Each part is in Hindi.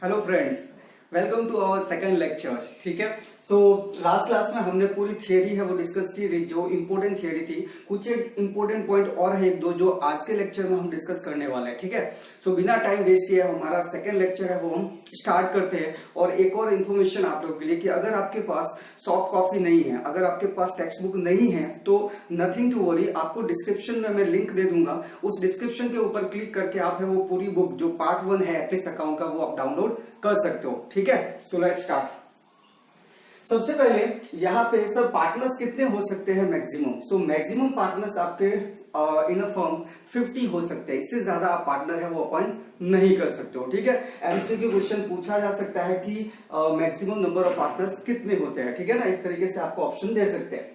Hello friends, welcome to our second lecture. ठीक है, सो लास्ट क्लास में हमने पूरी थियरी है वो डिस्कस की थी, जो इम्पोर्टेंट थियरी थी। कुछ एक इम्पोर्टेंट पॉइंट और है एक दो जो आज के लेक्चर में हम डिस्कस करने वाले हैं। ठीक है, सो बिना टाइम वेस्ट किए हमारा सेकंड लेक्चर है वो हम स्टार्ट करते हैं। और एक और इन्फॉर्मेशन आप लोगों के लिए कि अगर आपके पास सॉफ्ट कॉपी नहीं है, अगर आपके पास टेक्स्ट बुक नहीं है तो नथिंग टू वरी, आपको डिस्क्रिप्शन में मैं लिंक दे दूंगा। उस डिस्क्रिप्शन के ऊपर क्लिक करके आप है वो पूरी बुक जो पार्ट 1 है एटलीस्ट अकाउंट का वो आप डाउनलोड कर सकते हो। ठीक है, सो लेट्स स्टार्ट। सबसे पहले यहाँ पे सर पार्टनर्स कितने हो सकते हैं मैक्सिमम। सो मैक्सिमम पार्टनर्स आपके इन अ फर्म 50 हो सकते हैं, इससे ज्यादा आप पार्टनर है वो अपॉइंट नहीं कर सकते हो। ठीक है, एमसीक्यू क्वेश्चन पूछा जा सकता है कि मैक्सिमम नंबर ऑफ पार्टनर्स कितने होते हैं। ठीक है ना, इस तरीके से आपको ऑप्शन दे सकते हैं।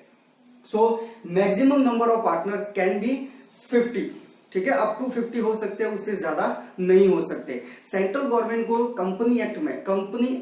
So maximum number of partner can be 50। ठीक है, अप टू 50 हो सकते हैं, उससे ज्यादा नहीं हो सकते। सेंट्रल गवर्नमेंट को कंपनी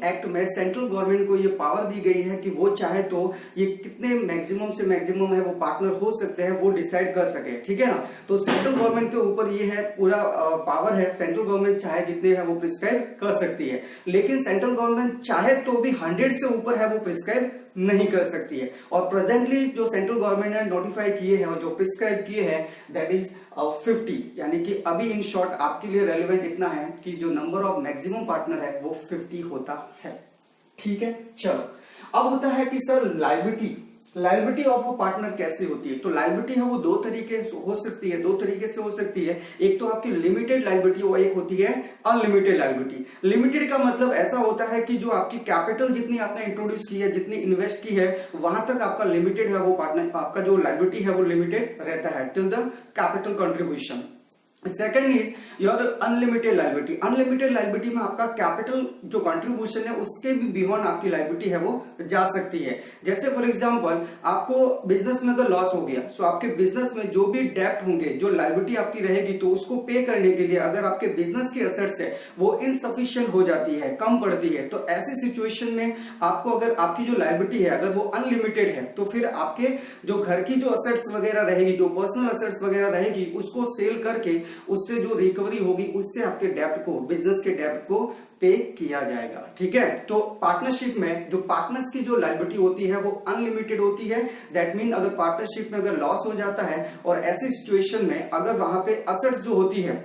एक्ट में सेंट्रल गवर्नमेंट को ये पावर दी गई है कि वो चाहे तो ये कितने मैक्सिमम से मैक्सिमम है वो पार्टनर हो सकते हैं वो डिसाइड कर सके। ठीक है ना, तो सेंट्रल गवर्नमेंट के ऊपर ये है पूरा पावर है। सेंट्रल गवर्नमेंट चाहे जितने है वो प्रिस्क्राइब कर सकती है, लेकिन सेंट्रल गवर्नमेंट चाहे तो भी 100 से ऊपर है वो प्रिस्क्राइब नहीं कर सकती है। और प्रेजेंटली जो सेंट्रल गवर्नमेंट ने नोटिफाई किए हैं और जो प्रिस्क्राइब किए हैं दैट इज 50। यानी कि अभी इन शॉर्ट आपके लिए रेलेवेंट इतना है कि जो नंबर ऑफ मैक्सिमम पार्टनर है वो 50 होता है। ठीक है, चलो अब होता है कि sir liability of a partner कैसे होती है। तो लायबिलिटी है वो दो तरीके से हो सकती है। एक तो आपकी लिमिटेड लायबिलिटी और एक होती है अनलिमिटेड लायबिलिटी। लिमिटेड का मतलब ऐसा होता है कि जो आपकी कैपिटल जितनी आपने इंट्रोड्यूस की है, जितनी इन्वेस्ट की है, वहां तक आपका लिमिटेड है वो पार्टनर, आपका जो लायबिलिटी है वो लिमिटेड रहता है till the capital contribution. Second is your unlimited liability. Unlimited liability में आपका कैपिटल जो कंट्रीब्यूशन है उसके भी बियॉन्ड आपकी लायबिलिटी है वो जा सकती है। जैसे फॉर एग्जांपल आपको बिजनेस में अगर लॉस हो गया, सो आपके बिजनेस में जो भी डेप्ट होंगे, जो लायबिलिटी आपकी रहेगी, तो उसको पे करने के लिए अगर आपके बिजनेस की एसेट्स है वो इनसफिशिएंट हो जाती है, कम पड़ती है, तो ऐसी सिचुएशन में आपको अगर आपकी जो लायबिलिटी है अगर वो अनलिमिटेड है तो फिर आपके जो घर की जो एसेट्स वगैरह रहेगी, जो पर्सनल एसेट्स वगैरह रहेगी, उसको सेल करके उससे जो रिकवरी होगी उससे आपके डेब्ट को, बिजनेस के डेब्ट को पे किया जाएगा। ठीक है, तो पार्टनरशिप में जो पार्टनर्स की जो लायबिलिटी होती है वो अनलिमिटेड होती है। दैट मीन अगर पार्टनरशिप में अगर लॉस हो जाता है और ऐसी सिचुएशन में अगर वहां पे असेट्स जो होती है,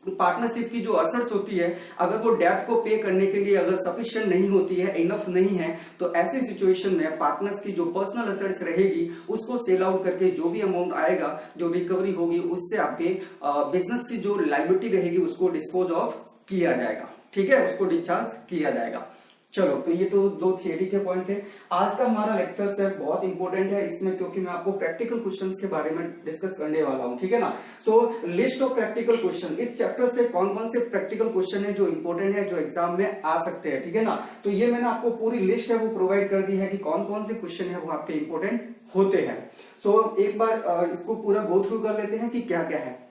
पार्टनरशिप की जो असेट्स होती है, अगर वो डेब्ट को पे करने के लिए अगर सफिशिएंट नहीं होती है, इनफ नहीं है, तो ऐसी सिचुएशन में पार्टनर्स की जो पर्सनल असेट्स रहेगी उसको सेल आउट करके जो भी अमाउंट आएगा, जो रिकवरी होगी, उससे आपके बिजनेस की जो लायबिलिटी रहेगी उसको डिस्पोज ऑफ किया जाएगा। ठीक है, उसको डिस्चार्ज किया जाएगा। चलो, तो ये तो दो थियरी के पॉइंट थे। आज का हमारा लेक्चर है बहुत इंपॉर्टेंट है इसमें, क्योंकि मैं आपको प्रैक्टिकल क्वेश्चंस के बारे में डिस्कस करने वाला हूं। ठीक है ना, सो लिस्ट ऑफ प्रैक्टिकल क्वेश्चन, इस चैप्टर से कौन कौन से प्रैक्टिकल क्वेश्चन है जो इंपॉर्टेंट है, जो एग्जाम में आ सकते हैं। ठीक है ना, तो ये मैंने आपको पूरी लिस्ट है वो प्रोवाइड कर दी है कि कौन कौन से क्वेश्चन है वो आपके इंपॉर्टेंट होते हैं। सो एक बार इसको पूरा गो थ्रू कर लेते हैं कि क्या क्या है।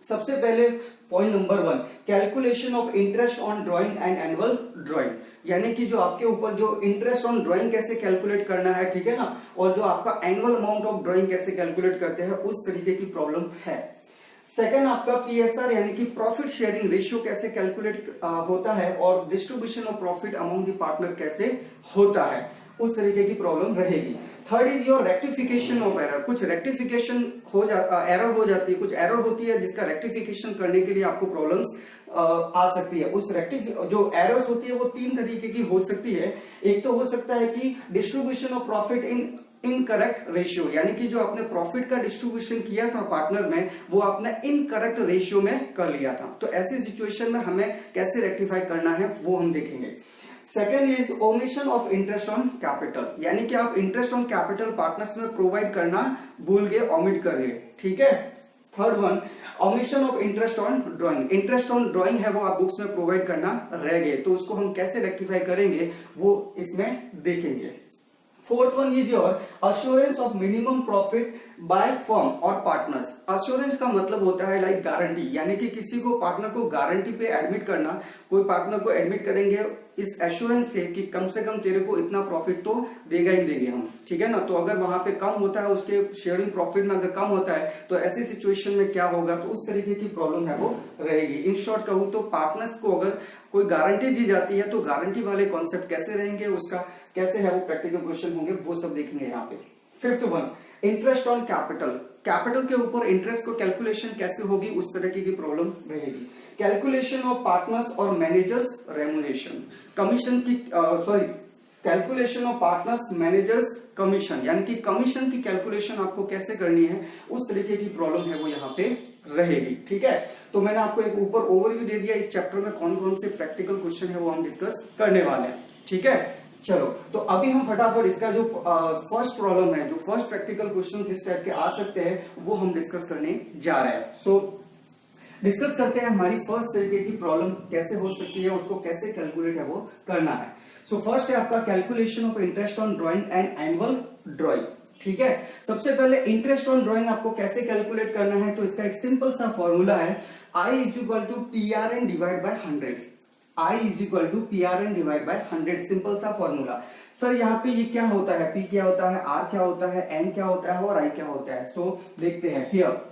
सबसे पहले point number 1, calculation of interest on drawing and annual drawing. यानी कि जो आपके ऊपर जो इंटरेस्ट ऑन ड्राइंग कैसे कैलकुलेट करना है, ठीक है ना, और जो आपका एनुअल अमाउंट ऑफ ड्राइंग कैसे कैलकुलेट करते हैं, उस तरीके की प्रॉब्लम है। सेकंड आपका पीएसआर यानी कि प्रॉफिट शेयरिंग रेशियो कैसे कैलकुलेट होता है और distribution of profit among the partner कैसे होता है, उस तरीके की प्रॉब्लम रहेगी। Third is your rectification of error. कुछ रेक्टिफिकेशन हो जाता, एरर हो जाती है, कुछ एरर होती है जिसका रेक्टिफिकेशन करने के लिए आपको प्रॉब्लम्स आ सकती है। उस जो एरर्स होती है वो 3 तरीके की हो सकती है। एक तो हो सकता है कि distribution of profit in incorrect ratio, यानी कि जो आपने प्रॉफिट का डिस्ट्रीब्यूशन किया था पार्टनर में वो आपने इनकरेक्ट रेशियो में कर लिया था। तो ऐसी सिचुएशन में हमें कैसे रेक्टिफाई करना है वो हम देखेंगे। Second is omission of interest on capital, यानी कि आप इंटरेस्ट ऑन कैपिटल पार्टनर्स में प्रोवाइड करना भूल गए, ओमिट कर गए। ठीक है। Third one, omission of interest on drawing. Interest on drawing है वो आप बुक्स में प्रोवाइड करना रह गए, तो उसको हम कैसे रेक्टिफाई करेंगे वो इसमें देखेंगे। Fourth one is your assurance of minimum profit by firm और पार्टनर्स। अश्योरेंस का मतलब होता है लाइक गारंटी, यानी कि किसी को पार्टनर को गारंटी पे एडमिट करना। कोई पार्टनर को एडमिट करेंगे इस एश्योरेंस से कि कम से कम तेरे को इतना प्रॉफिट तो देगा ही देंगे हम, ठीक है ना। तो अगर वहां पे कम होता है, उसके शेयरिंग प्रॉफिट में अगर कम होता है, तो ऐसी सिचुएशन में क्या होगा, तो उस तरीके की प्रॉब्लम है वो रहेगी। इन शॉर्ट कहूं तो पार्टनर्स को अगर कोई गारंटी दी जाती है तो गारंटी वाले कॉन्सेप्ट कैसे रहेंगे, उसका कैसे है वो प्रैक्टिकल क्वेश्चन होंगे, वो सब देखेंगे यहाँ पे। Fifth one, interest on capital. Capital के ऊपर इंटरेस्ट को कैलकुलेशन कैसे होगी, उस तरीके की प्रॉब्लम रहेगी। कैलकुलेशन ऑफ पार्टनर्स और मैनेजर्स रेम्युनरेशन, कमीशन की calculation of partners managers commission, यानी कि कमीशन की कैलकुलेशन आपको कैसे करनी है, उस तरीके की प्रॉब्लम है वो यहाँ पे रहेगी, ठीक है। तो मैंने आपको एक ऊपर ओवरव्यू दे दिया इस चैप्टर में कौन कौन से प्रैक्टिकल क्वेश्चन है वो हम डिस्कस करने वाले हैं, ठीक है। चलो, तो अभी हम फटाफट इसका जो फर्स्ट प्रॉब्लम है, जो फर्स्ट प्रैक्टिकल क्वेश्चन इस टाइप के आ सकते हैं, वो हम डिस्कस करने जा रहे हैं। सो डिस्कस करते हैं हमारी फर्स्ट तरीके की प्रॉब्लम कैसे हो सकती है, उसको कैसे कैलकुलेट है वो करना है। सो फर्स्ट है आपका calculation of interest on drawing and annual drawing, ठीक है। सबसे पहले इंटरेस्ट ऑन ड्राइंग आपको कैसे कैलकुलेट करना है, तो इसका एक सिंपल सा फॉर्मूला है, I is equal to PRN divide by 100। I is equal to PRN divide by 100, simple सा फॉर्मूला। सर यहाँ पे ये क्या होता है, P क्या होता है, R क्या होता है, N क्या होता है और I क्या होता है। सो देखते हैं, here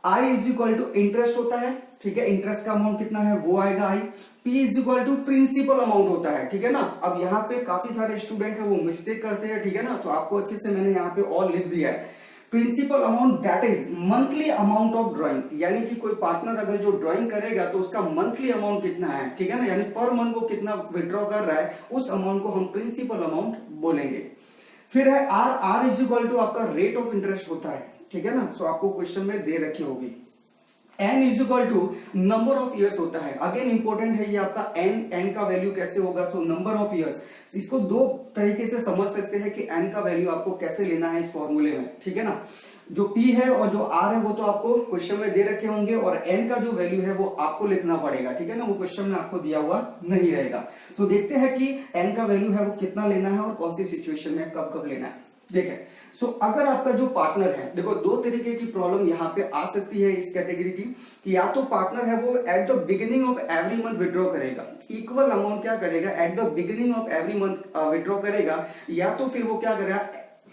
I is equal to interest होता है, ठीक है, इंटरेस्ट का अमाउंट कितना है वो आएगा I। P is equal to principal amount होता है, ठीक है ना। अब यहाँ पे काफी सारे स्टूडेंट है वो मिस्टेक करते हैं, ठीक है ना, तो आपको अच्छे से मैंने यहाँ पे और लिख दिया है। Principal amount that is monthly amount of drawing, यानी कि कोई पार्टनर अगर जो ड्राइंग करेगा तो उसका मंथली अमाउंट कितना है, ठीक है ना, यानी पर मंथ वो कितना विड्रॉ कर रहा है, उस अमाउंट को हम प्रिंसिपल अमाउंट बोलेंगे। फिर है R इज इक्वल टू आपका रेट ऑफ इंटरेस्ट होता है, ठीक है ना, सो आपको क्वेश्चन में दे रखी होगी। N is equal to number of years होता है, अगेन इंपॉर्टेंट है ये आपका N का वैल्यू कैसे होगा, तो नंबर ऑफ ईयर्स। इसको दो तरीके से समझ सकते हैं कि N का वैल्यू आपको कैसे लेना है इस फॉर्मूले में, ठीक है ना। जो P है और जो R है वो तो आपको क्वेश्चन में दे रखे होंगे, और N का जो वैल्यू है वो आपको लिखना पड़ेगा, ठीक है ना, वो क्वेश्चन में आपको दिया हुआ नहीं रहेगा। तो देखते हैं कि N का वैल्यू है वो कितना लेना है और कौन सी सिचुएशन में कब कब लेना है। देखें, सो अगर आपका जो पार्टनर है, देखो दो तरीके की प्रॉब्लम यहाँ पे आ सकती है इस कैटेगरी की, कि या तो पार्टनर है वो at the beginning of every month withdraw करेगा, इक्वल अमाउंट क्या करेगा at the beginning of every month withdraw करेगा, या तो फिर वो क्या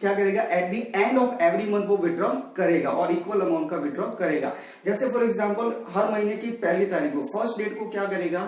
करेगा eight the end of every month वो विड्रॉ करेगा और इक्वल अमाउंट का विड्रॉ करेगा। जैसे फॉर एग्जांपल हर महीने की पहली तारीख को फर्स्ट डेट को क्या करेगा,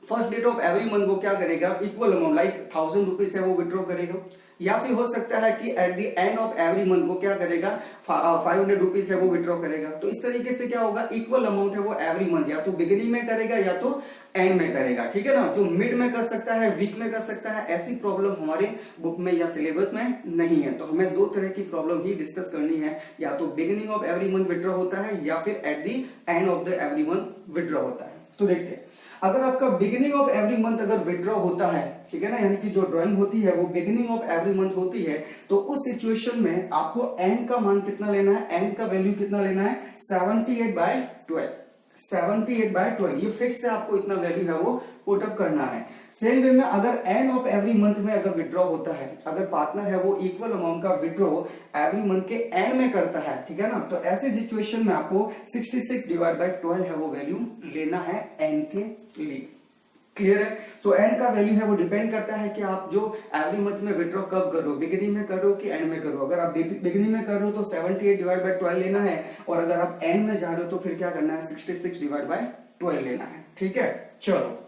first date of every month वो क्या करेगा, इक्वल अमाउंट लाइक 1000 रुपीज है वो विड्रॉ करेगा। या फिर हो सकता है कि eight the end of every month वो क्या करेगा, 500 रुपीज है वो विड्रॉ करेगा। तो इस तरीके से क्या होगा, इक्वल अमाउंट है वो एवरी मंथ या तो बिगिनिंग में करेगा या तो एंड में करेगा, ठीक है ना। जो मिड में कर सकता है, वीक में कर सकता है, ऐसी प्रॉब्लम हमारे बुक में या सिलेबस में नहीं है। तो हमें दो तरह की प्रॉब्लम ही डिस्कस करनी है, या तो beginning of every month withdraw होता है या फिर eight the end of the every month withdraw होता है। तो देखते हैं, अगर आपका बिगिनिंग ऑफ एवरी मंथ अगर विड्रॉ होता है, ठीक है ना, यानी कि जो ड्राइंग होती है वो बिगिनिंग ऑफ एवरी मंथ होती है, तो उस सिचुएशन में आपको एन का मान कितना लेना है, एन का वैल्यू कितना लेना है, 78/12। 78/12 ये फिक्स है, आपको इतना वैल्यू है वो पुट अप करना है। सेम वे में अगर एंड ऑफ एवरी मंथ में अगर विड्रॉ होता है, अगर पार्टनर है वो इक्वल अमाउंट का विड्रॉ एवरी मंथ के एंड में करता है, ठीक है ना, तो ऐसी सिचुएशन में आपको 66/12 है वो वैल्यू लेना है एन के लिए। क्लियर है। सो एन का वैल्यू है वो डिपेंड करता है कि आप जो एवरी मंथ में विड्रॉ कब करो, बिगिनिंग में करो कि एंड में करो। अगर आप बिगिनिंग में कर रहे हो तो 78/12 लेना है, और अगर आप एंड में जा रहे हो तो फिर क्या करना है, 66/12 लेना है, ठीक है। चलो,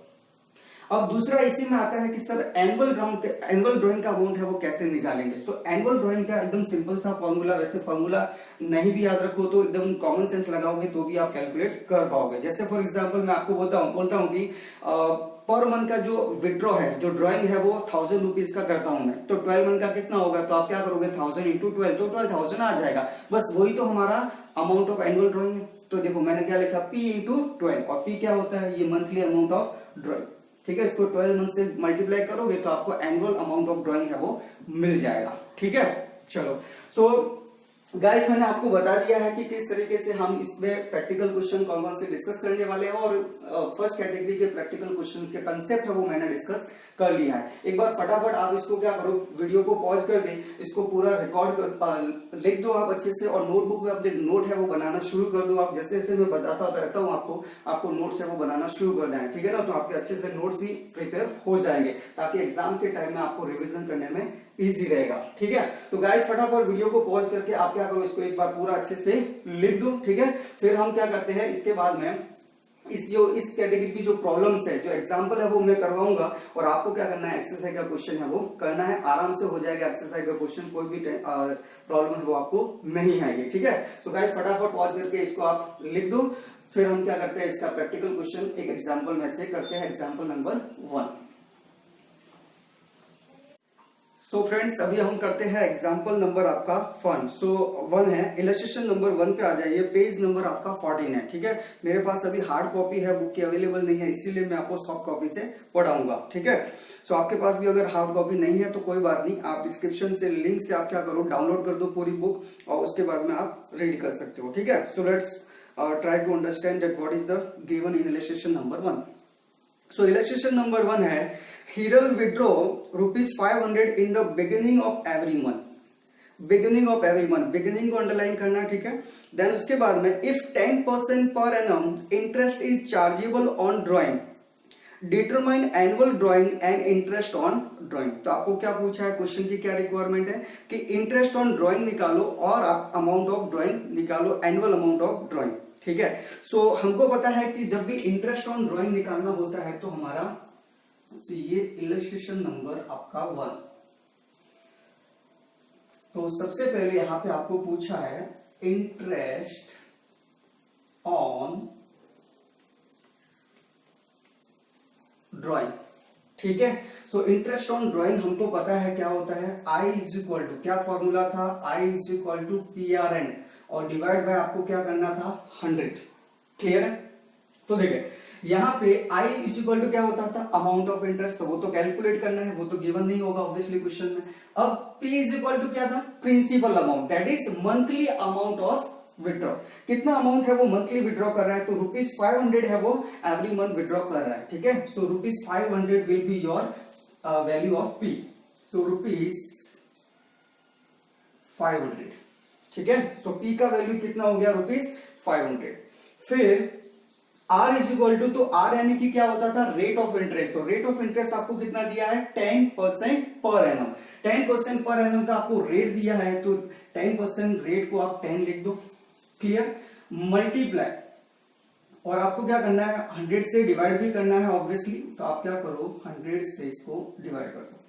अब दूसरा इसी में आता है कि सर एनुअल ड्राइंग का अमाउंट है वो कैसे निकालेंगे। सो एनुअल ड्राइंग का एकदम सिंपल सा फॉर्मूला, वैसे फॉर्मूला नहीं भी याद रखो तो एकदम कॉमन सेंस लगाओगे तो भी आप कैलकुलेट कर पाओगे। जैसे फॉर एग्जांपल मैं आपको बोलता हूं कि पर मंथ का जो विड्रॉ है, जो ड्राइंग है वो 1000 रुपीज का करता हूं मैं, तो 12 मंथ का कितना होगा, तो आप क्या करोगे 1000 इंटू 12, तो 12,000 आ जाएगा। बस वही तो हमारा अमाउंट ऑफ एनुअल ड्राइंग है। तो देखो मैंने क्या लिखा, P इंटू 12, और P क्या होता है, ये मंथली अमाउंट ऑफ ड्राइंग, ठीक है। इसको 12 मंथ से मल्टीप्लाई करोगे तो आपको एनुअल अमाउंट ऑफ ड्राइंग है वो मिल जाएगा, ठीक है। चलो, सो गाइस मैंने आपको बता दिया है कि किस तरीके से हम इसमें प्रैक्टिकल क्वेश्चन कौन कौन से डिस्कस करने वाले हैं, और फर्स्ट कैटेगरी के प्रैक्टिकल क्वेश्चन के कंसेप्ट है वो मैंने डिस्कस कर लिया है। एक बार फटाफट आप इसको क्या करो, वीडियो को पॉज करके इसको पूरा रिकॉर्ड कर लिख दो आप अच्छे से, और नोटबुक में अपने नोट है वो बनाना शुरू कर दो आप। जैसे जैसे मैं बताता रहता हूँ आपको नोट्स है वो बनाना शुरू कर देना है, ठीक है ना। तो आपके अच्छे से नोट्स भी प्रिपेयर हो जाएंगे, ताकि एग्जाम के टाइम में आपको रिविजन करने में इजी रहेगा, ठीक है। तो गाइस फटाफट वीडियो को पॉज करके आप क्या करो, इसको एक बार पूरा अच्छे से लिख दो, ठीक है। फिर हम क्या करते हैं, इसके बाद में इस कैटेगरी की जो प्रॉब्लम्स है, जो एग्जांपल है वो मैं करवाऊंगा, और आपको क्या करना है, एक्सरसाइज का क्वेश्चन है वो करना है। आराम से हो जाएगा एक्सरसाइज का क्वेश्चन, कोई भी प्रॉब्लम है वो आपको नहीं आएगी, ठीक है। सो गाइस फटाफट पॉज करके इसको आप लिख दो। फिर हम क्या करते हैं, इसका प्रैक्टिकल क्वेश्चन एक एग्जाम्पल में से करते हैं, एग्जाम्पल नंबर 1। सो फ्रेंड्स अभी हम करते हैं एग्जाम्पल नंबर आपका 1। सो 1 है, इलस्ट्रेशन नंबर 1 पे आ जाइए। पेज नंबर आपका 14 है, ठीक है। मेरे पास अभी हार्ड कॉपी है, बुक की अवेलेबल नहीं है, इसीलिए मैं आपको सॉफ्ट कॉपी से पढ़ाऊंगा, ठीक है। सो आपके पास भी अगर हार्ड कॉपी नहीं है तो कोई बात नहीं, आप डिस्क्रिप्शन से लिंक से आप क्या करो, डाउनलोड कर दो पूरी बुक, और उसके बाद में आप रीड कर सकते हो, ठीक है। So let's try to understand that what is the given in illustration number 1। So illustration number 1 है, Hiral withdraw ₹500 in the beginning of every month. Beginning of every month, beginning को अंडरलाइन करना है, ठीक है। देन उसके बाद में if 10% per annum interest is chargeable on drawing, determine annual drawing and interest on drawing. तो आपको क्या पूछा है, क्वेश्चन की क्या रिक्वायरमेंट है कि इंटरेस्ट ऑन ड्रॉइंग निकालो और आप अमाउंट ऑफ ड्रॉइंग निकालो, एनुअल अमाउंट ऑफ ड्रॉइंग, ठीक है। सो हमको पता है कि जब भी इंटरेस्ट ऑन ड्रॉइंग निकालना होता है तो हमारा, तो ये इलस्ट्रेशन नंबर आपका 1। तो सबसे पहले यहां पे आपको पूछा है इंटरेस्ट ऑन ड्रॉइंग, ठीक है। सो इंटरेस्ट ऑन ड्रॉइंग हमको पता है क्या होता है, I इज इक्वल टू, क्या फॉर्मूला था, I is equal to PRN, और डिवाइड बाय आपको क्या करना था 100, क्लियर है। तो देखिए यहाँ पे I इज इक्वल टू क्या होता था, अमाउंट ऑफ इंटरेस्ट, तो वो तो कैलकुलेट करना है, वो तो गिवन नहीं होगा ऑब्वियसली क्वेश्चन में। अब P इज इक्वल टू क्या था, principal amount, that is monthly amount of withdraw. कितना अमाउंट है वो मंथली विड्रॉ कर रहा है, तो ₹500 है वो एवरी मंथ विड्रॉ कर रहा है, ठीक है। सो ₹500 will be your value of P। सो ₹500, ठीक है। सो P का वैल्यू कितना हो गया, ₹500। फिर R इज इक्वल टू, तो R यानी कि क्या होता था, रेट ऑफ इंटरेस्ट। तो रेट ऑफ इंटरेस्ट आपको कितना दिया है, 10% पर एनम। 10% पर एनम का आपको रेट दिया है, तो 10% रेट को आप 10 लिख दो, क्लियर। मल्टीप्लाई, और आपको क्या करना है, 100 से डिवाइड भी करना है ऑब्वियसली, तो आप क्या करो 100 से इसको डिवाइड कर दो,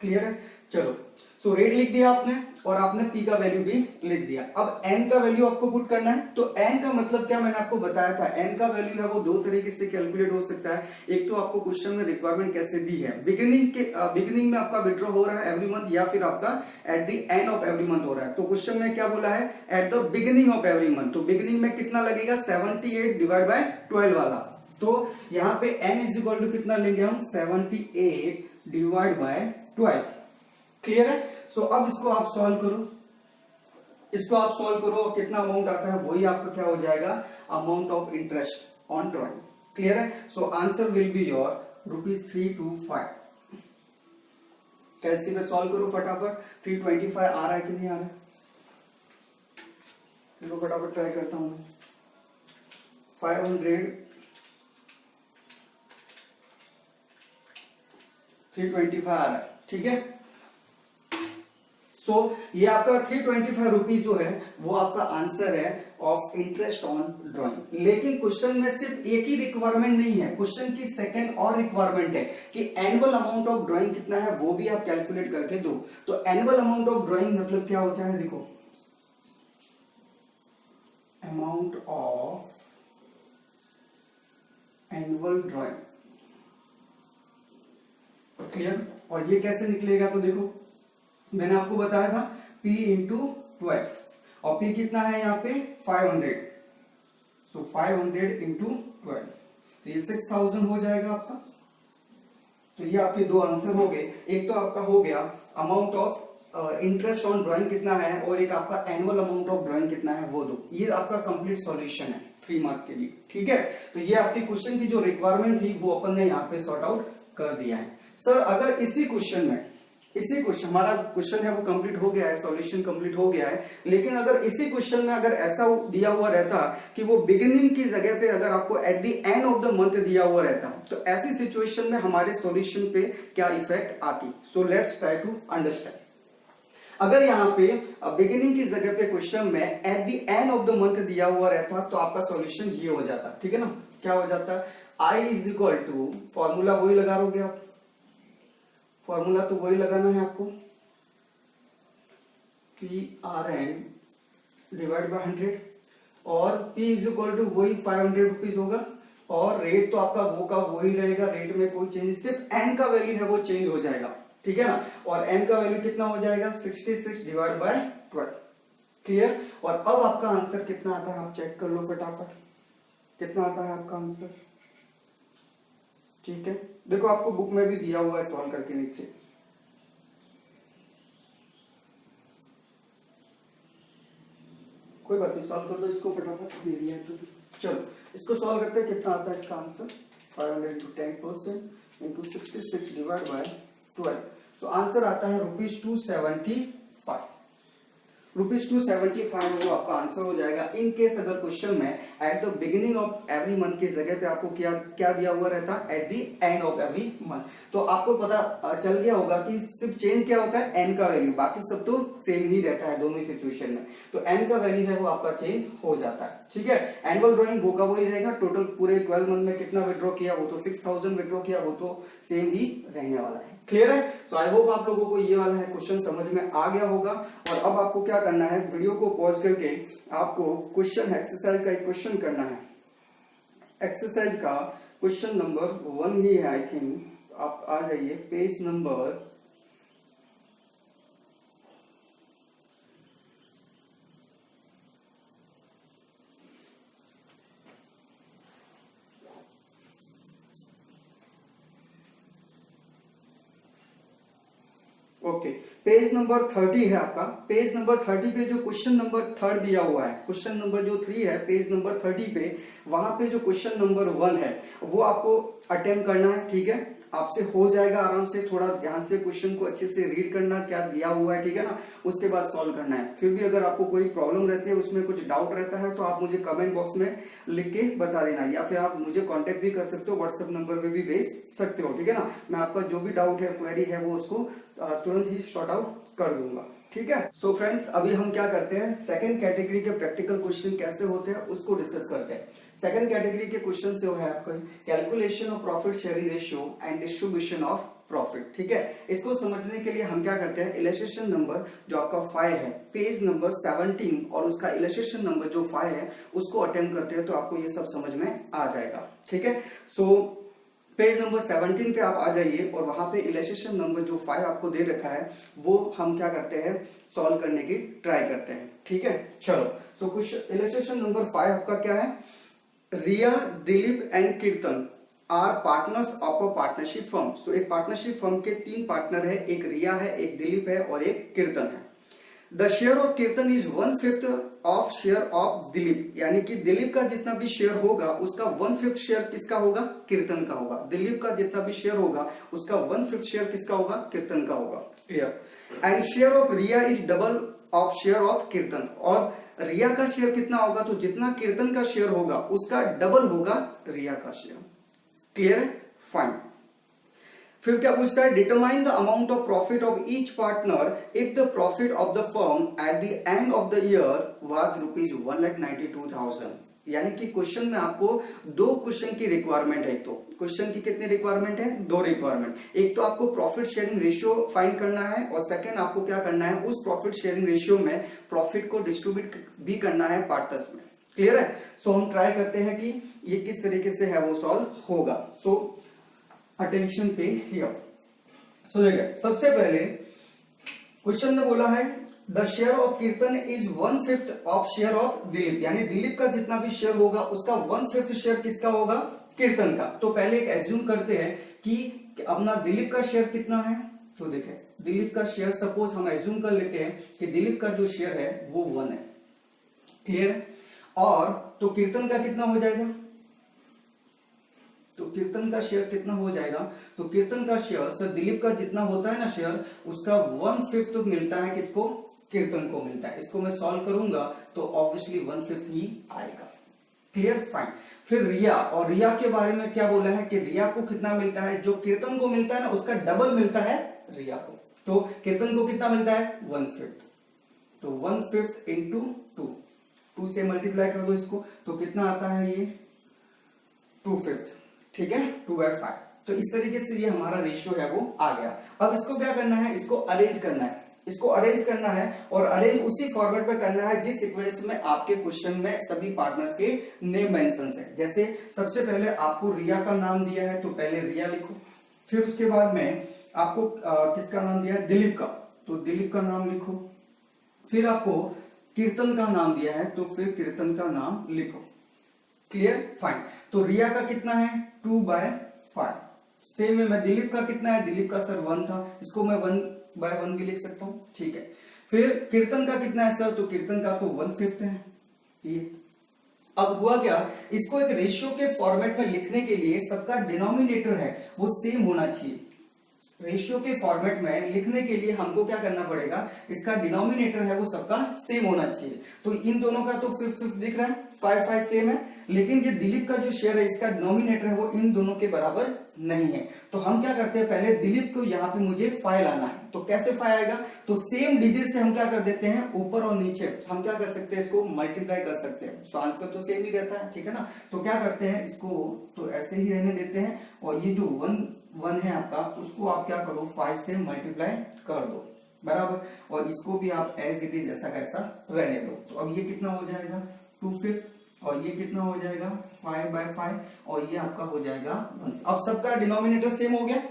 क्लियर है। चलो सो रेट लिख दिया आपने, और आपने P का वैल्यू भी लिख दिया। अब N का वैल्यू आपको पुट करना है। तो N का मतलब क्या, मैंने आपको बताया था, N का वैल्यू है वो दो तरीके से कैलकुलेट हो सकता है। एक तो आपको क्वेश्चन में रिक्वायरमेंट कैसे दी है, बिगिनिंग में आपका विड्रॉ हो रहा है एवरी मंथ, या फिर आपका eight the end of every month हो रहा है। तो क्वेश्चन में क्या बोला है, at the beginning of every month. तो बिगिनिंग में कितना लगेगा, 78 डिवाइड बाय 12 वाला। तो यहाँ पे N इज इक्वल टू कितना लेंगे हम, 78 डिवाइड बाय 12, क्लियर है। सो अब इसको आप सॉल्व करो, इसको आप सॉल्व करो, कितना अमाउंट आता है वही आपका क्या हो जाएगा, amount of interest on drawing, clear है। So answer will be your ₹325। कैलसी पे सॉल्व करो फटाफट, 325 आ रहा है कि नहीं आ रहा है, चलो फटाफट ट्राई करता हूं। 500 325 आ रहा है, ठीक है। सो ये आपका 325 रुपीज जो है वो आपका आंसर है ऑफ इंटरेस्ट ऑन ड्रॉइंग। लेकिन क्वेश्चन में सिर्फ एक ही रिक्वायरमेंट नहीं है, क्वेश्चन की सेकंड और रिक्वायरमेंट है कि एनुअल अमाउंट ऑफ ड्रॉइंग कितना है वो भी आप कैलकुलेट करके दो। तो एनुअल अमाउंट ऑफ ड्रॉइंग मतलब क्या होता है, देखो amount of annual drawing, clear. और ये कैसे निकलेगा, तो देखो मैंने आपको बताया था P इंटू 12, और P कितना है यहाँ पे 500। सो 500 इंटू 12, तो ये 6000 हो जाएगा आपका। तो ये आपके दो आंसर हो गए, एक तो आपका हो गया amount of interest on drawing कितना है, और एक आपका एनुअल अमाउंट ऑफ ड्रॉइंग कितना है वो दो। ये आपका कंप्लीट सॉल्यूशन है 3 मार्क के लिए, ठीक है। तो ये आपकी क्वेश्चन की जो रिक्वायरमेंट थी वो अपन ने यहाँ पे सॉर्ट आउट कर दिया है। सर अगर इसी क्वेश्चन हमारा क्वेश्चन है वो कंप्लीट हो गया है, सॉल्यूशन कंप्लीट हो गया है, लेकिन अगर इसी क्वेश्चन में अगर ऐसा दिया हुआ रहता कि वो बिगिनिंग की जगह पे अगर आपको eight the end of the month दिया हुआ रहता, तो ऐसी सिचुएशन में हमारे सॉल्यूशन पे क्या इफेक्ट आती। So let's try to understand. अगर यहाँ पे बिगिनिंग की जगह पे क्वेश्चन में at the end of the month दिया हुआ रहता तो आपका सॉल्यूशन ये हो जाता, ठीक है ना। क्या हो जाता, I is equal to, formula वही लगा लोगे आप, फॉर्मूला तो वही लगाना है आपको, PRN डिवाइड बाय 100 और P इज इक्वल टू वही 500 रुपीज होगा और रेट तो आपका वो का वही रहेगा, रेट में कोई चेंज, सिर्फ n का वैल्यू है वो चेंज हो जाएगा, ठीक है ना। और n का वैल्यू कितना हो जाएगा 66 डिवाइड बाय 12। क्लियर। और अब आपका आंसर कितना आता है आप चेक कर लो फटाफट, कितना आता है आपका आंसर। ठीक है, देखो आपको बुक में भी दिया हुआ है सॉल्व करके नीचे। कोई बात नहीं, सॉल्व कर दो इसको फटाफट, दे दिया है तो। चलो इसको सॉल्व करते हैं, कितना आता है इसका answer 500 into 10% into 66 divide by 12। So answer आता है ₹275। ₹275 वो आपका आंसर हो जाएगा। इन केस अगर क्वेश्चन में at the beginning of every month की जगह पे आपको क्या दिया हुआ रहता eight the end of every month, तो आपको पता चल गया होगा कि सिर्फ चेंज क्या होता है एन का वैल्यू, बाकी सब तो सेम ही रहता है दोनों ही सिचुएशन में। तो एन का वैल्यू है वो आपका चेंज हो जाता है, ठीक है। एनुअल ड्रॉइंग वो का वही रहेगा, टोटल पूरे 12 मंथ में कितना विड्रॉ किया वो तो 6000 विड्रॉ किया वो तो सेम ही रहने वाला है। क्लियर है। सो आई होप आप लोगों को ये वाला है क्वेश्चन समझ में आ गया होगा। और अब आपको क्या करना है, वीडियो को पॉज करके आपको क्वेश्चन एक्सरसाइज का एक क्वेश्चन करना है। एक्सरसाइज का क्वेश्चन नंबर 1 ही है आई थिंक। आप आ जाइए page number okay, page number 30 है आपका। पेज नंबर 30 पे जो क्वेश्चन नंबर 3 दिया हुआ है, क्वेश्चन नंबर जो 3 है पेज नंबर 30 पे, वहां पे जो क्वेश्चन नंबर 1 है वो आपको अटेम्प्ट करना है, ठीक है। आपसे हो जाएगा आराम से, थोड़ा ध्यान से क्वेश्चन को अच्छे से रीड करना क्या दिया हुआ है, ठीक है ना। उसके बाद सॉल्व करना है। फिर भी अगर आपको कोई प्रॉब्लम रहती है, उसमें कुछ डाउट रहता है, तो आप मुझे कमेंट बॉक्स में लिख के बता देना, या फिर आप मुझे कांटेक्ट भी कर सकते हो, व्हाट्सएप नंबर पे भी भेज सकते हो, ठीक है ना। मैं आपका जो भी डाउट है, क्वेरी है, वो उसको तुरंत ही शॉर्ट आउट कर दूंगा, ठीक है। सो फ्रेंड्स, अभी हम क्या करते हैं, सेकंड कैटेगरी के प्रैक्टिकल क्वेश्चन कैसे होते हैं उसको डिस्कस करते हैं। सेकंड कैटेगरी के क्वेश्चन से है आपका calculation of profit sharing ratio and distribution of profit, ठीक है। इसको समझने के लिए हम क्या करते हैं, इलस्ट्रेशन नंबर जो आपका 5 है, पेज नंबर 17 और उसका इलस्ट्रेशन नंबर जो 5 है उसको अटेम्प्ट करते हैं, तो आपको ये सब समझ में आ जाएगा, ठीक है। सो पेज नंबर 17 पे आप आ जाइए और वहां पे इलस्ट्रेशन नंबर जो 5 आपको दे रखा है वो हम क्या करते हैं, सॉल्व करने की ट्राई करते हैं, ठीक है। चलो, सो कुछ इलस्ट्रेशन नंबर 5 आपका क्या है, Riya, Dilip and Kirtan are partners of a partnership firm. So एक पार्टनरशिप फर्म के 3 पार्टनर है, एक रिया है, एक दिलीप है और एक कीर्तन है। द शेयर ऑफ कीर्तन is 1/5 of share of Dilip, यानी कि दिलीप का जितना भी शेयर होगा उसका 1/5 शेयर किसका होगा, कीर्तन का होगा। दिलीप का जितना भी शेयर होगा उसका 1/5 शेयर किसका होगा, कीर्तन का होगा। Clear. And share of Riya is double of share of Kirtan, और रिया का शेयर कितना होगा, तो जितना कीर्तन का शेयर होगा उसका डबल होगा रिया का शेयर। Clear, fine. फिर क्या पूछता है, determine the amount of profit of each partner if the profit of the firm at the end of the year was ₹1,92,000। यानी कि क्वेश्चन में आपको 2 क्वेश्चन की रिक्वायरमेंट है। तो क्वेश्चन की कितनी रिक्वायरमेंट है, 2 रिक्वायरमेंट। एक तो आपको प्रॉफिट शेयरिंग रेशियो फाइंड करना है और सेकंड आपको क्या करना है, उस प्रॉफिट शेयरिंग रेशियो में प्रॉफिट को डिस्ट्रीब्यूट भी करना है पार्टनर्स में। क्लियर है। सो हम ट्राई करते हैं कि ये किस तरीके से है वो सॉल्व होगा। सो अटेंशन पे हियर। सो देखिए, सबसे पहले क्वेश्चन ने बोला है द शेयर ऑफ कीर्तन is 1/5 of share of Dilip, यानी दिलीप का जितना भी शेयर होगा उसका 1/5 शेयर किसका होगा, कीर्तन का। तो पहले एक एज्यूम करते हैं कि अपना दिलीप का शेयर कितना है। तो देखें, दिलीप का शेयर सपोज हम एज्यूम कर लेते हैं कि दिलीप का जो शेयर है वो 1 है। क्लियर। और तो कीर्तन का कितना हो जाएगा, तो कीर्तन का शेयर कितना हो जाएगा, तो कीर्तन का शेयर सर दिलीप का जितना होता है ना शेयर, उसका 1/5 मिलता है किसको, कीर्तन को मिलता है। इसको मैं सॉल्व करूंगा तो ऑब्वियसली 1/5 ही आएगा। Clear, fine. फिर रिया, और रिया के बारे में क्या बोला है कि रिया को कितना मिलता है, जो कीर्तन को मिलता है ना उसका डबल मिलता है रिया को। तो कीर्तन को कितना मिलता है 1/5, तो 1/5 इंटू 2 से मल्टीप्लाई कर दो इसको, तो कितना आता है ये 2/5, ठीक है, 2/5। तो इस तरीके से ये हमारा रेशियो है वो आ गया। अब इसको क्या करना है, इसको अरेंज करना है, इसको अरेंज करना है, और अरेंज उसी फॉर्मेट पे करना है जिस सीक्वेंस में आपके क्वेश्चन में सभी पार्टनर्स के नेम मेंशंस है। जैसे सबसे पहले आपको रिया का नाम दिया है तो पहले रिया लिखो, फिर उसके बाद में आपको किसका नाम दिया है, दिलीप का, तो दिलीप का नाम लिखो, फिर आपको कीर्तन का नाम दिया है तो फिर कीर्तन का नाम लिखो। Clear, fine. तो रिया का कितना है 2/5, सेम में मैं दिलीप का कितना है, दिलीप का सर 1 था, इसको मैं 1/1 भी लिख सकता हूं, ठीक है। फिर कीर्तन का कितना है सर, तो कीर्तन का तो 1/5 है। ये अब हुआ क्या, इसको एक रेशियो के फॉर्मेट में लिखने के लिए सबका डिनोमिनेटर है वो सेम होना चाहिए। रेशियो के फॉर्मेट में लिखने के लिए हमको क्या करना पड़ेगा, इसका डिनोमिनेटर है वो सबका सेम होना चाहिए। तो इन दोनों का तो 5/5 दिख रहा है, 5/5 सेम है, लेकिन ये दिलीप का जो शेयर है इसका डिनोमिनेटर है वो इन दोनों के बराबर नहीं है। तो हम क्या करते हैं, पहले दिलीप को यहाँ पे मुझे 5 लाना है, तो कैसे 5 आएगा, तो सेम डिजिट से हम क्या कर देते हैं, ऊपर और नीचे हम क्या कर सकते हैं, इसको मल्टीप्लाई कर सकते हैं, तो आंसर तो सेम ही रहता है, ठीक है ना। तो क्या करते हैं, इसको तो ऐसे ही रहने देते हैं, और ये जो 1 है आपका, उसको आप क्या करो 5 से मल्टीप्लाई कर दो, बराबर, और इसको भी आप एज इट इज ऐसा कैसा रहने दो। तो अब ये कितना हो जाएगा 2/5, और ये कितना हो जाएगा 5/5, और ये आपका हो जाएगा 1। अब सबका डिनोमिनेटर सेम हो गया,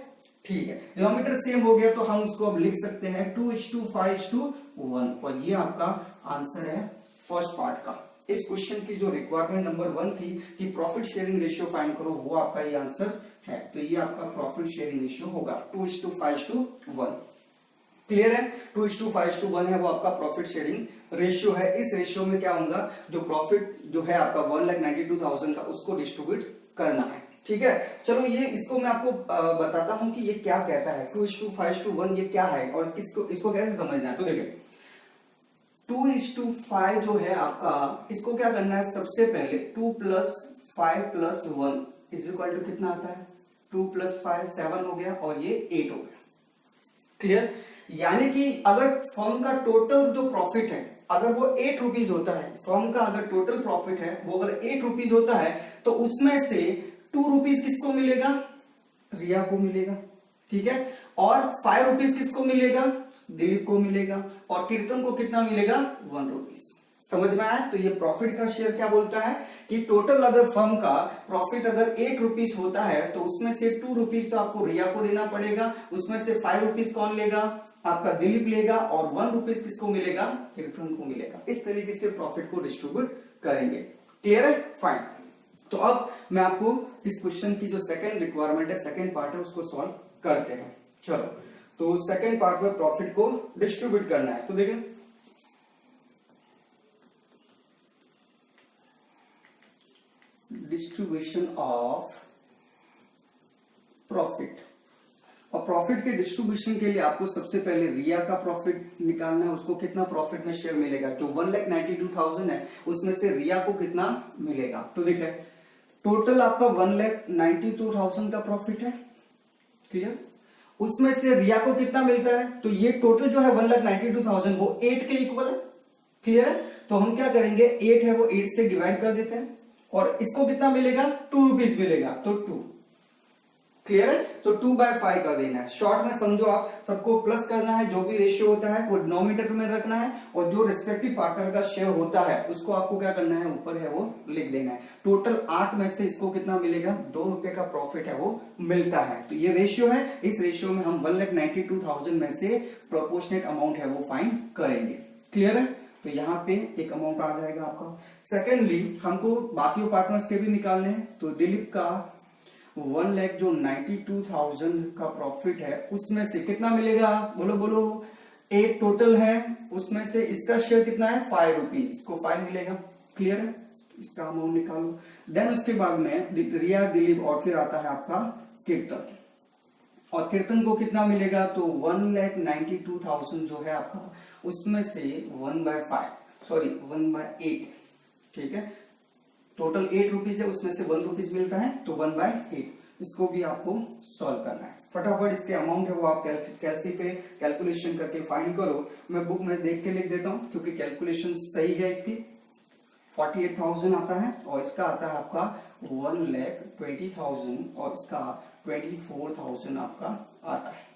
ठीक है, डिनोमिनेटर सेम हो गया तो हम उसको अब लिख सकते हैं 2:5:1, और ये आपका आंसर है फर्स्ट पार्ट का। इस क्वेश्चन की जो रिक्वायरमेंट नंबर 1 थी कि प्रॉफिट शेयरिंग रेशियो फाइंड करो, वो आपका ये आंसर है। तो ये आपका प्रॉफिट शेयरिंग रेशियो होगा 2:5:1। क्लियर है, 2:5:1 है वो आपका प्रॉफिट शेयरिंग रेशियो है। इस रेशियो में क्या होगा, जो प्रॉफिट जो है आपका 1,92,000 का, उसको डिस्ट्रीब्यूट करना है, ठीक है। चलो ये इसको मैं आपको बताता हूं कि ये क्या कहता है 2:5:1 ये क्या है और इसको कैसे समझना है। तो देखिए 2:5 जो है आपका, इसको क्या करना है, सबसे पहले 2 + 5 + 1 = कितना आता है, 2 + 5 7 हो गया, और ये 8 हो गया। क्लियर, यानी कि अगर फर्म का टोटल जो प्रॉफिट है अगर वो 8 रुपीज होता है, फर्म का अगर टोटल प्रॉफिट है वो अगर 8 रुपीज होता है, तो उसमें से 2 रुपीज किसको मिलेगा, रिया को मिलेगा, ठीक है, और 5 रुपीज किसको मिलेगा, दिलीप को मिलेगा, और कीर्तन को कितना मिलेगा 1 रुपीज। समझ में आया। तो ये प्रॉफिट का शेयर क्या बोलता है कि टोटल अगर फर्म का प्रॉफिट अगर 8 रुपीज होता है तो उसमें से 2 रुपीज तो आपको रिया को देना पड़ेगा, उसमें से 5 रुपीज कौन लेगा, आपका दिलीप लेगा, और 1 रुपीज किसको मिलेगा, कीर्तन को मिलेगा। इस तरीके से प्रॉफिट को डिस्ट्रीब्यूट करेंगे। क्लियर है, फाइन। तो अब मैं आपको इस क्वेश्चन की जो सेकंड रिक्वायरमेंट है, सेकंड पार्ट है, उसको सॉल्व करते हैं। चलो, तो सेकंड पार्ट में प्रॉफिट को डिस्ट्रीब्यूट करना है। तो देखिए डिस्ट्रीब्यूशन ऑफ प्रॉफिट, और प्रॉफिट के डिस्ट्रीब्यूशन के लिए आपको सबसे पहले रिया का प्रॉफिट निकालना है, उसको कितना प्रॉफिट में शेयर मिलेगा, जो 1,92,000 है उसमें से रिया को कितना मिलेगा। तो देखिए टोटल आपका 1,92,000 का प्रॉफिट है, क्लियर, उसमें से रिया को कितना मिलता है, तो ये टोटल जो है 1,92,000 वो 8 के इक्वल है। क्लियर है, तो हम क्या करेंगे, 8 है वो 8 से डिवाइड कर देते हैं, और इसको कितना मिलेगा 2 रुपीज मिलेगा, तो 2। क्लियर है, तो 2/5 कर देना है। शॉर्ट में समझो आप, सबको प्लस करना है, जो भी रेशियो होता है वो डिनोमिनेटर में रखना है, और जो रिस्पेक्टिव पार्टनर का शेयर होता है उसको आपको क्या करना है, ऊपर है वो लिख देना है। टोटल 8 में से इसको कितना मिलेगा, 2 रुपए का प्रॉफिट है वो मिलता है। तो ये रेशियो है, इस रेशियो में हम 1,92,000 में से प्रोपोर्शनेट अमाउंट है वो फाइंड करेंगे। क्लियर है, तो यहाँ पे एक अमाउंट आ जाएगा आपका। सेकेंडली हमको बाकी पार्टनर्स के भी निकालने हैं, तो दिलीप का 1,92,000 का प्रॉफिट है, उसमें से कितना मिलेगा, बोलो बोलो, 8 टोटल है, उसमें से इसका शेयर कितना है 5 रुपीज, इसको 5 मिलेगा। क्लियर है, इसका अमाउंट निकालो। देन उसके बाद में रिया, दिलीप और फिर आता है आपका कीर्तन। और कीर्तन को कितना मिलेगा, तो 1,92,000 जो है आपका, उसमें से 1/8, ठीक है, टोटल 8 रुपीज है, उसमें से 1 रुपीज मिलता है, तो 1/8। इसको भी आपको सॉल्व करना है। फटाफट इसके अमाउंट है वो आप कैलसी पे कैलकुलेशन करके फाइंड करो। मैं बुक में देख के लिख देता हूँ क्योंकि कैलकुलेशन सही है इसकी। 48,000 आता है और इसका आता है आपका 1,20,000 और इसका 24,000 आपका आता है।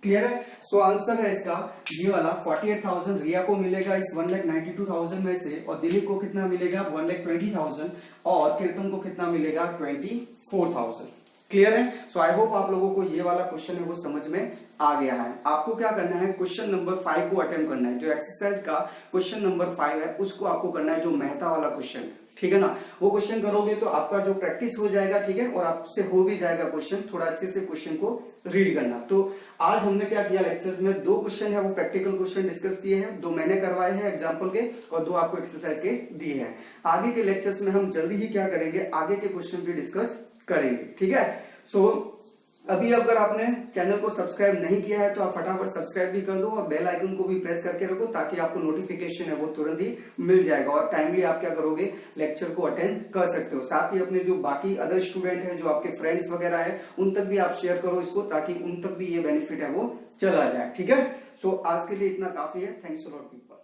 क्लियर है? सो आंसर है इसका ये वाला 48,000 रिया को मिलेगा इस 1,92,000 में से, और दिलीप को कितना मिलेगा 1,20,000, और कीर्तन को कितना मिलेगा 24,000। क्लियर है? सो आई होप आप लोगों को ये वाला क्वेश्चन है वो समझ में आ गया है। आपको क्या करना है, क्वेश्चन नंबर 5 को अटेम्प्ट करना है। जो एक्सरसाइज का क्वेश्चन नंबर 5 है उसको आपको करना है, जो मेहता वाला क्वेश्चन है, ठीक है ना। वो क्वेश्चन करोगे तो आपका जो प्रैक्टिस हो जाएगा, ठीक है, और आपसे हो भी जाएगा क्वेश्चन। थोड़ा अच्छे से क्वेश्चन को रीड करना। तो आज हमने क्या किया, लेक्चर्स में 2 क्वेश्चन है वो प्रैक्टिकल क्वेश्चन डिस्कस किए हैं, 2 मैंने करवाए हैं एग्जाम्पल के और 2 आपको एक्सरसाइज के दिए हैं। आगे के लेक्चर्स में हम जल्दी ही क्या करेंगे, आगे के क्वेश्चन भी डिस्कस करेंगे, ठीक है। सो अभी अगर आपने चैनल को सब्सक्राइब नहीं किया है तो आप फटाफट सब्सक्राइब भी कर दो और बेल आइकन को भी प्रेस करके रखो, ताकि आपको नोटिफिकेशन है वो तुरंत ही मिल जाएगा और टाइमली आप क्या करोगे, लेक्चर को अटेंड कर सकते हो। साथ ही अपने जो बाकी अदर स्टूडेंट है, जो आपके फ्रेंड्स वगैरह है, उन तक भी आप शेयर करो इसको, ताकि उन तक भी ये बेनिफिट है वो चला जाए, ठीक है। सो आज के लिए इतना काफी है। Thanks a lot people.